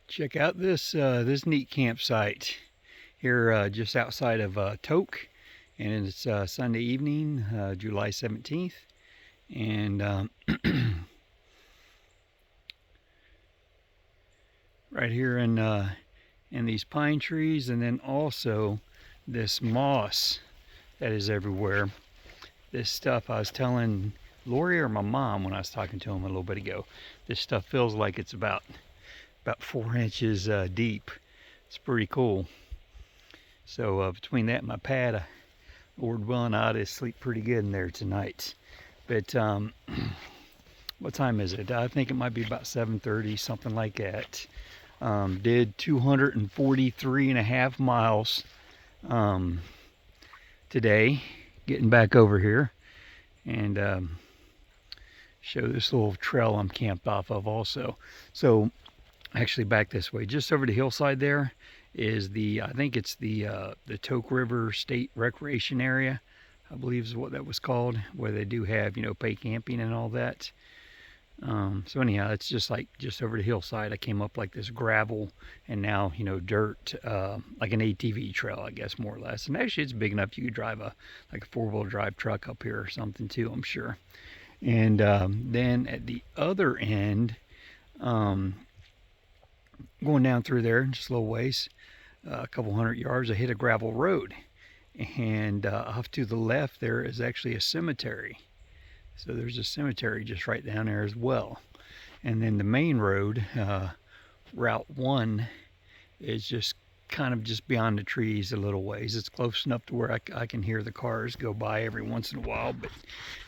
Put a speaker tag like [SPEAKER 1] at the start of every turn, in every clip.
[SPEAKER 1] Check out this neat campsite here just outside of Toke, and it's Sunday evening, July 17th, and right here in these pine trees, and then also this moss that is everywhere. This stuff I was telling Lori or my mom when I was talking to him a little bit ago. This stuff feels like it's about 4 inches deep. It's pretty cool. So between that and my pad, Lord willing, I ought to sleep pretty good in there tonight. But what time is it? I think it might be about 7:30, something like that. Did 243 and a half miles today, getting back over here, and show this little trail I'm camped off of also. So actually back this way, just over the hillside there is I think it's the Toke River State Recreation Area, I believe is what that was called, where they do have, pay camping and all that. So anyhow, it's just over the hillside. I came up like this gravel and now, dirt, like an ATV trail, I guess, more or less. And actually it's big enough you could drive like a 4-wheel drive truck up here or something too, I'm sure. And then at the other end, going down through there just a little ways, a couple hundred yards, I hit a gravel road. And off to the left there is actually a cemetery. So there's a cemetery just right down there as well. And then the main road, Route 1, is just kind of just beyond the trees a little ways. It's close enough to where I can hear the cars go by every once in a while, but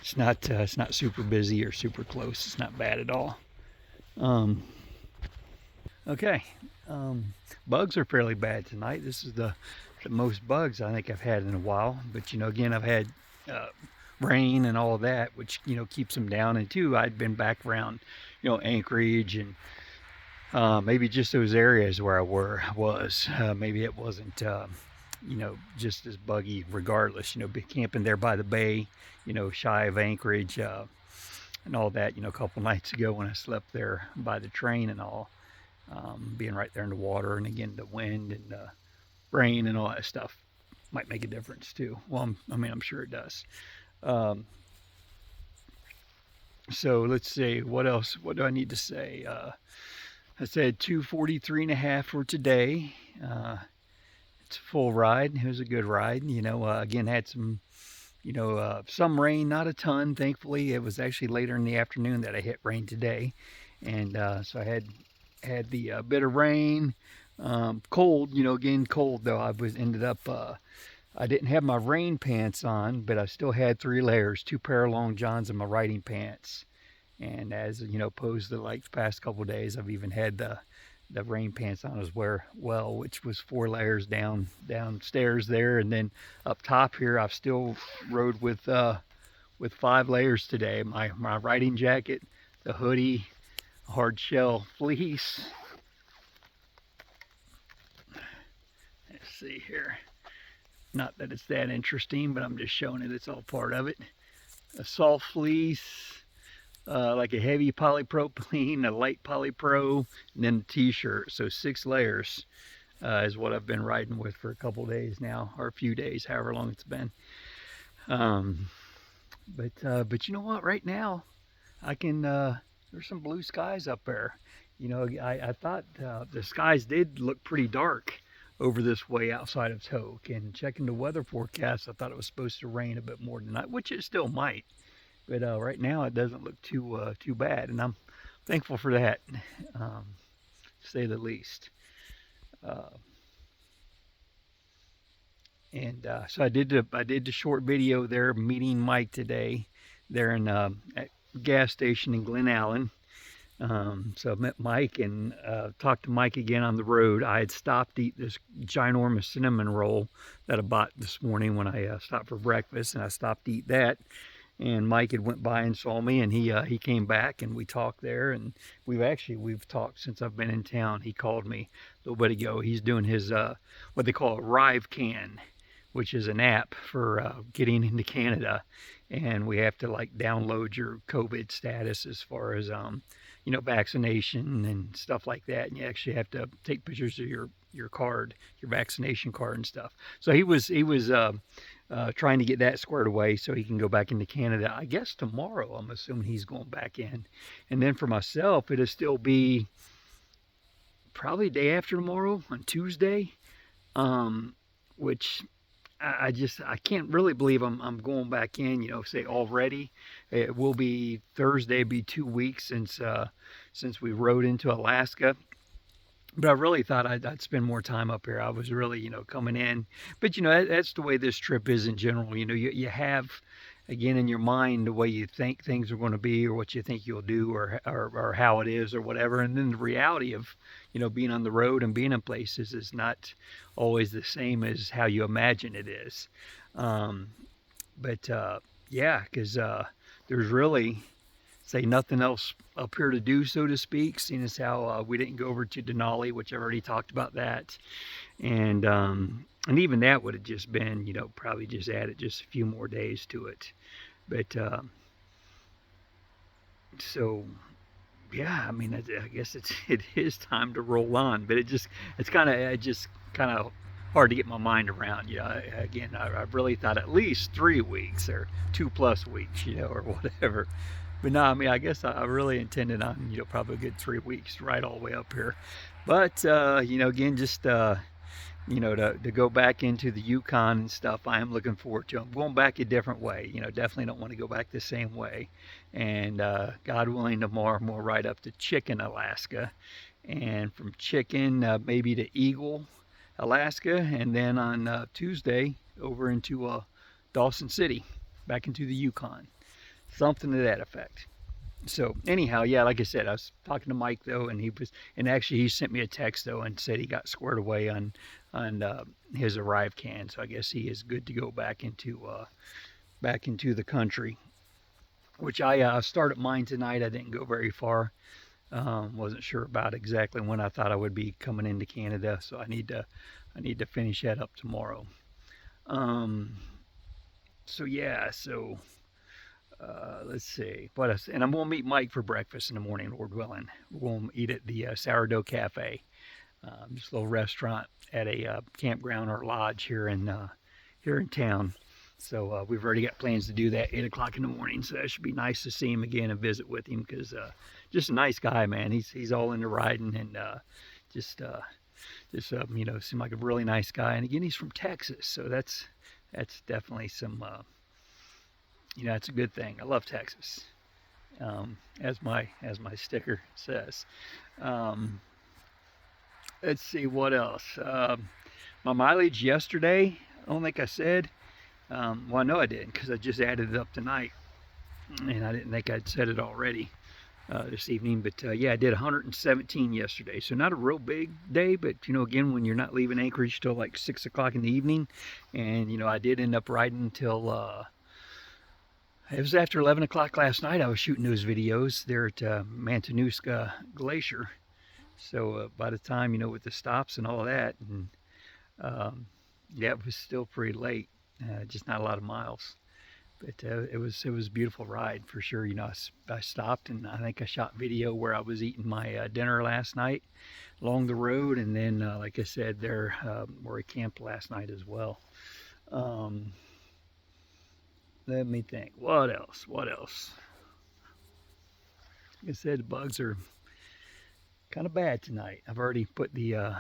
[SPEAKER 1] it's not super busy or super close. It's not bad at all. Okay, bugs are fairly bad tonight. This is the most bugs I think I've had in a while. But again, I've had rain and all that, which keeps them down. And two, I'd been back around, Anchorage and maybe just those areas where I was. Maybe it wasn't, just as buggy. Regardless, be camping there by the bay, shy of Anchorage, and all that. A couple nights ago when I slept there by the train and all. Being right there in the water, and again the wind and the rain and all that stuff might make a difference too. Well, I'm sure it does. So let's see, what else? What do I need to say? I said 243 and a half for today. It's a full ride. It was a good ride. Again, had some rain, not a ton. Thankfully, it was actually later in the afternoon that I hit rain today, and so I had the bit of rain, cold, again cold though. Ended up I didn't have my rain pants on, but I still had 3 layers, 2 pair of long johns and my riding pants. And as opposed to like the past couple of days, I've even had the rain pants on as well, which was 4 layers downstairs there, and then up top here I've still rode with 5 layers today. My riding jacket, the hoodie, hard shell fleece. Let's see here. Not that it's that interesting, but I'm just showing it. It's all part of it. A soft fleece, like a heavy polypropylene, a light polypro, and then a t-shirt. So 6 layers is what I've been riding with for a couple days now, or a few days, however long it's been. But you know what? Right now, I can. There's some blue skies up there. I thought the skies did look pretty dark over this way outside of Toke, and checking the weather forecast, I thought it was supposed to rain a bit more tonight, which it still might. But right now it doesn't look too bad, and I'm thankful for that, to say the least. And so I did the short video there meeting Mike today, there in at gas station in Glen Allen. So I met Mike and talked to Mike again on the road. I had stopped to eat this ginormous cinnamon roll that I bought this morning when I stopped for breakfast, and I stopped to eat that. And Mike had went by and saw me, and he came back and we talked there, and we've talked since I've been in town. He called me a little bit ago. He's doing his what they call a RiveCan, which is an app for getting into Canada, and we have to like download your COVID status as far as vaccination and stuff like that, and you actually have to take pictures of your card, your vaccination card and stuff. So he was trying to get that squared away so he can go back into Canada. I guess tomorrow. I'm assuming he's going back in, and then for myself, it'll still be probably day after tomorrow on Tuesday, which I can't really believe I'm going back in, say already. It will be Thursday, be 2 weeks since we rode into Alaska. But I really thought I'd spend more time up here. I was really, coming in. But, that's the way this trip is in general. You have, again, in your mind the way you think things are going to be or what you think you'll do or how it is or whatever. And then the reality of, being on the road and being in places is not always the same as how you imagine it is. Um, but yeah, because there's really say nothing else up here to do, so to speak, seeing as how we didn't go over to Denali, which I already talked about that. And even that would have just been, probably just added just a few more days to it. But so yeah, I mean, I guess it is time to roll on. But it's kind of hard to get my mind around. Again, I really thought at least 3 weeks or 2+ weeks, or whatever. But no, I mean, I guess I really intended on, probably a good 3 weeks right all the way up here. But, again, just, to go back into the Yukon and stuff, I am looking forward to. I'm going back a different way. Definitely don't want to go back the same way. And God willing, tomorrow I'm more right up to Chicken, Alaska. And from Chicken, maybe to Eagle, Alaska. And then on Tuesday, over into Dawson City, back into the Yukon. Something to that effect. So anyhow, yeah, like I said, I was talking to Mike though, and actually he sent me a text though and said he got squared away on his arrive can. So I guess he is good to go back into the country. Which I started mine tonight. I didn't go very far. Wasn't sure about exactly when I thought I would be coming into Canada, so I need to finish that up tomorrow. So yeah, so. Let's see. And I'm going to meet Mike for breakfast in the morning, Lord willing. We're going to eat at the Sourdough Cafe, just a little restaurant at a campground or lodge here in town. So we've already got plans to do that 8 o'clock in the morning. So that should be nice to see him again and visit with him because just a nice guy, man. He's all into riding and just seemed like a really nice guy. And again, he's from Texas, so that's definitely some. It's a good thing. I love Texas, as my sticker says. Let's see what else. My mileage yesterday, I don't think I said. Well, I know I did because I just added it up tonight, and I didn't think I'd said it already this evening. But yeah, I did 117 yesterday, so not a real big day. But again, when you're not leaving Anchorage till like 6 o'clock in the evening, and I did end up riding until. It was after 11 o'clock last night. I was shooting those videos there at Matanuska Glacier. So by the time, with the stops and all of that, and yeah, it was still pretty late. Just not a lot of miles. But it was a beautiful ride for sure. I stopped and I think I shot video where I was eating my dinner last night along the road. And then, like I said, there where I camped last night as well. Let me think. What else? Like I said, the bugs are kind of bad tonight. I've already put the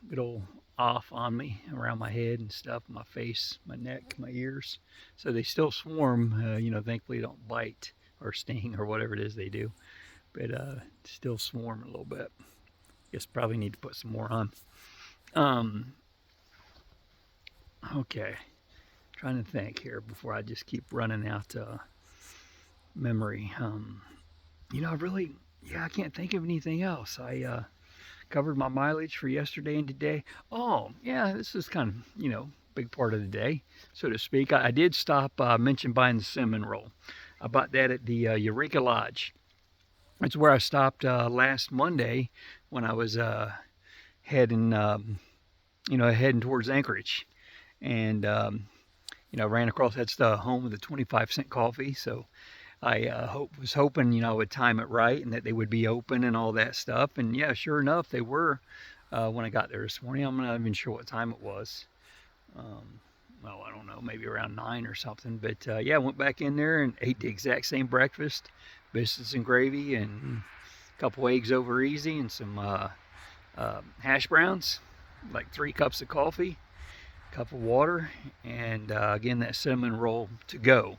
[SPEAKER 1] good old off on me around my head and stuff, my face, my neck, my ears. So they still swarm. Thankfully don't bite or sting or whatever it is they do, but still swarm a little bit. Guess probably need to put some more on. Okay. Trying to think here before I just keep running out memory. I can't think of anything else. I covered my mileage for yesterday and today. Oh, yeah, this is kind of, big part of the day, so to speak. I did stop, mention buying the cinnamon roll. I bought that at the Eureka Lodge. It's where I stopped last Monday when I was heading towards Anchorage. And ran across, that's the home of the 25-cent coffee. So I was hoping, I would time it right and that they would be open and all that stuff. And yeah, sure enough, they were when I got there this morning. I'm not even sure what time it was. Um, well, I don't know, maybe around 9 or something. But yeah, I went back in there and ate the exact same breakfast, biscuits and gravy, and a couple eggs over easy, and some hash browns, like 3 cups of coffee, cup of water, and again that cinnamon roll to go.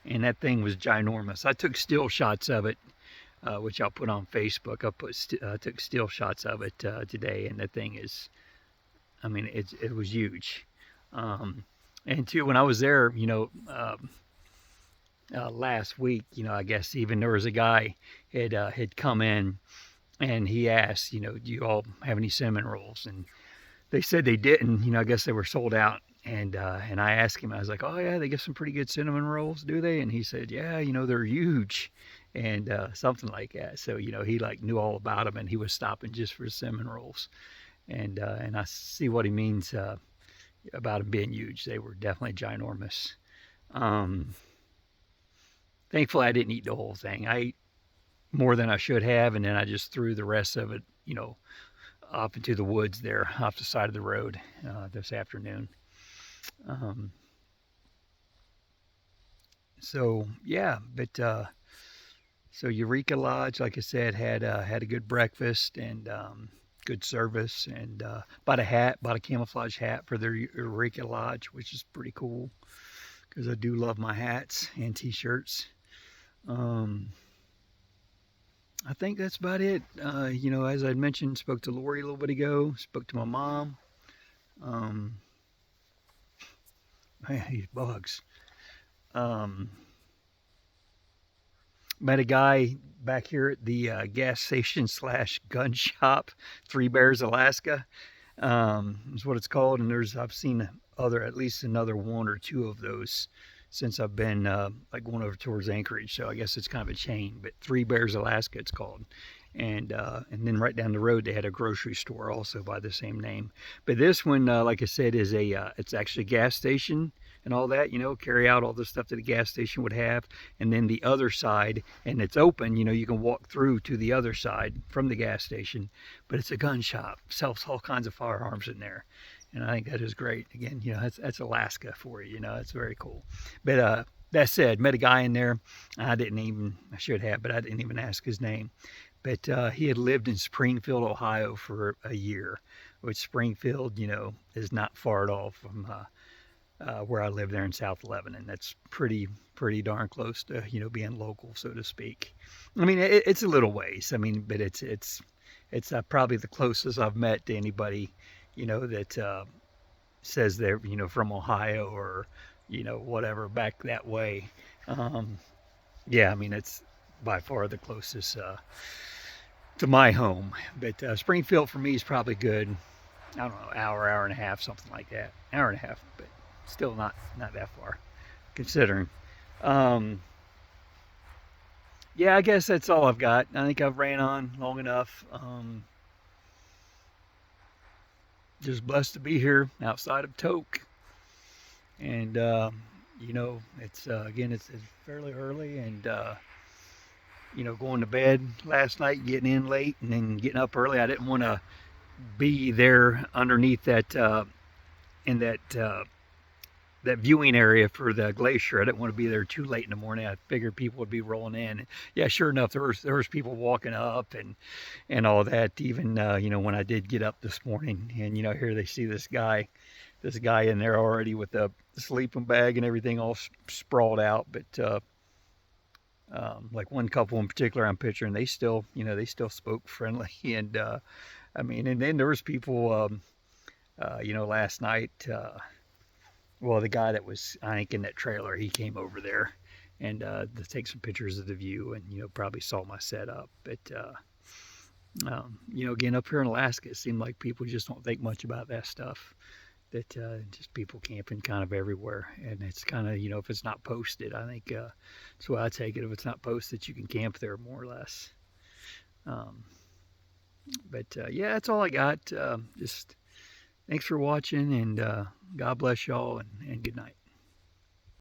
[SPEAKER 1] And that thing was ginormous. I took still shots of it, which I'll put on Facebook. Took still shots of it today, and that thing is, I mean, it was huge. Um, and too, when I was there, last week, I guess even there was a guy had come in and he asked, do you all have any cinnamon rolls? And they said they didn't. I guess they were sold out. And I asked him, I was like, oh yeah, they get some pretty good cinnamon rolls, do they? And he said, yeah, they're huge, and something like that. So he like knew all about them, and he was stopping just for cinnamon rolls. And I see what he means about them being huge. They were definitely ginormous. Um, Thankfully, I didn't eat the whole thing. I ate more than I should have, and then I just threw the rest of it, off into the woods there, off the side of the road this afternoon. Um, so yeah, but so Eureka Lodge, like I said, had a good breakfast and good service, and bought a camouflage hat for their Eureka Lodge, which is pretty cool because I do love my hats and t-shirts. Um, I think that's about it. As I mentioned, spoke to Lori a little bit ago. Spoke to my mom. Um, Man, these bugs. Um, Met a guy back here at the gas station slash gun shop, Three Bears, Alaska. Is what it's called. And I've seen at least another one or two of those since I've been like going over towards Anchorage. So I guess it's kind of a chain, but Three Bears, Alaska, it's called. And then right down the road they had a grocery store also by the same name. But this one, like I said, is it's actually a gas station and all that. Carry out all the stuff that a gas station would have, and then the other side, and it's open. You can walk through to the other side from the gas station, but it's a gun shop, sells all kinds of firearms in there. And I think that is great. Again, that's Alaska for you. It's very cool. But that said, met a guy in there. I should have, but I didn't even ask his name. But he had lived in Springfield, Ohio for a year, which Springfield, is not far at all from where I live there in South Lebanon. That's pretty darn close to, being local, so to speak. I mean, it's a little ways. I mean, but it's probably the closest I've met to anybody, that says they're, from Ohio or, whatever back that way. Um, yeah, I mean, it's by far the closest to my home. But Springfield for me is probably good. I don't know, hour and a half, something like that. Hour and a half, but still not that far, considering. Um, yeah, I guess that's all I've got. I think I've ran on long enough. Just blessed to be here outside of Toke, and it's again it's fairly early, and going to bed last night, getting in late, and then getting up early. I didn't want to be there underneath that in that viewing area for the glacier. I didn't want to be there too late in the morning. I figured people would be rolling in. Yeah, sure enough, there was people walking up and all that. Even when I did get up this morning, and here they see this guy in there already with the sleeping bag and everything all sprawled out. But like one couple in particular I'm picturing, they still spoke friendly. And I mean, and then there was people last night. Well, the guy that was, I think, in that trailer, he came over there and to take some pictures of the view, and probably saw my setup. But again, up here in Alaska, it seemed like people just don't think much about that stuff. That just people camping kind of everywhere, and it's kind of if it's not posted, I think that's why I take it. If it's not posted, you can camp there more or less. Um, but yeah, that's all I got. Just thanks for watching, and God bless y'all, and good night.